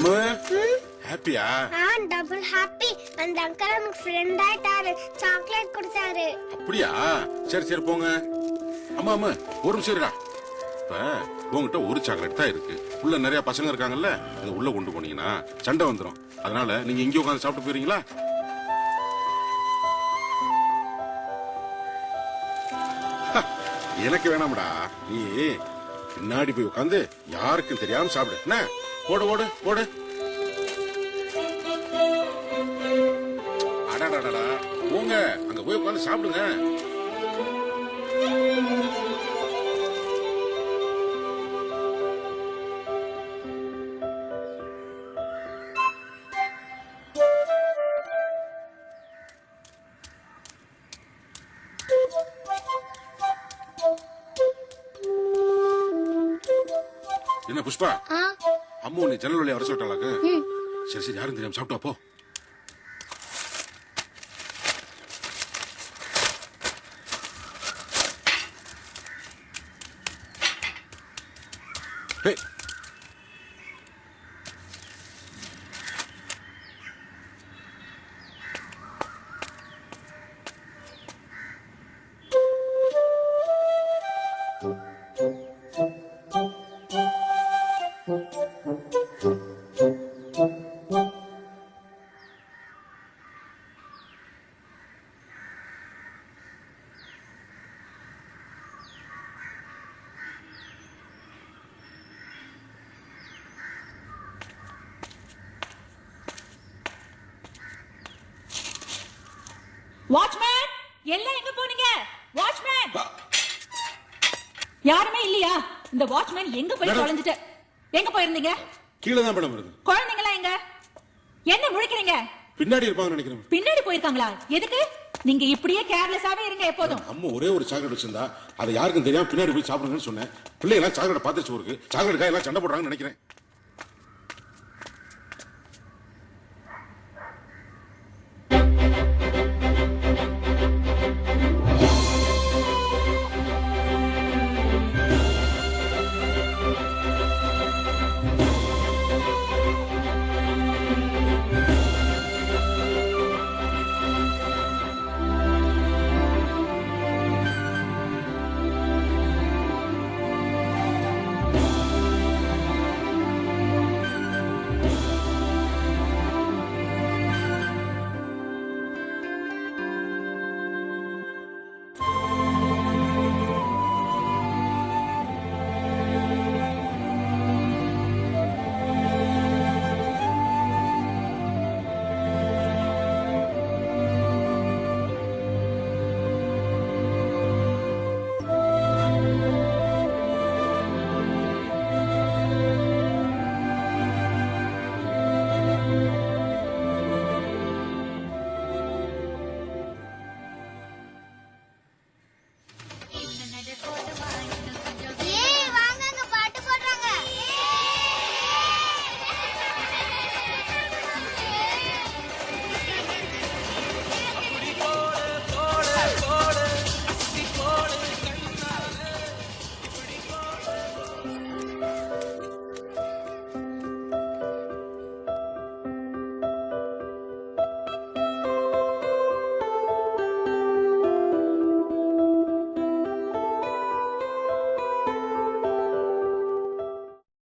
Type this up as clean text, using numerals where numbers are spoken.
அம்மா ஹாப்பியா? Double happy. அந்த அங்கிள் எனக்கு ஃப்ரெண்ட் ஆயிட்டாரு, சாக்லேட் கொடுத்தாரு. அப்படியா? சரி சரி போங்க. அம்மா அம்மா ஒரு நிமிஷம் இருக்கா. இப்ப உங்ககிட்ட ஒரு சாக்லேட் தான் இருக்கு. உள்ள நிறைய பசங்க இருக்காங்கல்ல, அதை உள்ள கொண்டு போனீங்கன்னா சண்டை வந்துடும். அதனால நீங்க இங்கே உட்காந்து சாப்பிட்டு போயிருங்களா? எனக்கு வேணாம்டா, நீ பின்னாடி போய் உட்காந்து யாருக்கும் தெரியாம சாப்பிடு. என்ன ஓடு ஓடு ஓடு. அடாடாடா போங்க, அங்க போய் உட்காந்து சாப்பிடுங்க. என்ன புஷ்பா, அம்மா உன்னை ஜன்னல் வழியா வர சொல்லிட்டாளாக்கு? சரி சரி, யாரும் தெரியாம சாப்பிட்டா போ. வாட்ச்மேன், எல்லாம் எங்க போனீங்க? வாட்ச்மேன், யாருமே இல்லையா? இந்த வாட்ச்மேன் எங்க போய் தொலைஞ்சிட்டு? எங்க போயிருந்தீங்க? கீழே தான் படம் வருது. குழந்தைங்களா எங்க? என்ன முழிக்கிறீங்க? பின்னாடி இருப்பாங்க நினைக்கிறேன். பின்னாடி போயிருக்காங்களா? எதுக்கு? நீங்க இப்படியே கேர்லெஸ்ஸாவே இருங்க எப்போதும். அம்மா ஒரே ஒரு சாக்லேட் வச்சிருந்தா அதை யாருக்கும் தெரியாம பின்னாடி போய் சாப்பிடுங்கன்னு சொன்னேன். பிள்ளைங்க எல்லாம் சாக்லேட் பார்த்துச்சு, சாக்லேட் காய் எல்லாம் சண்டை போடுறாங்கன்னு நினைக்கிறேன்.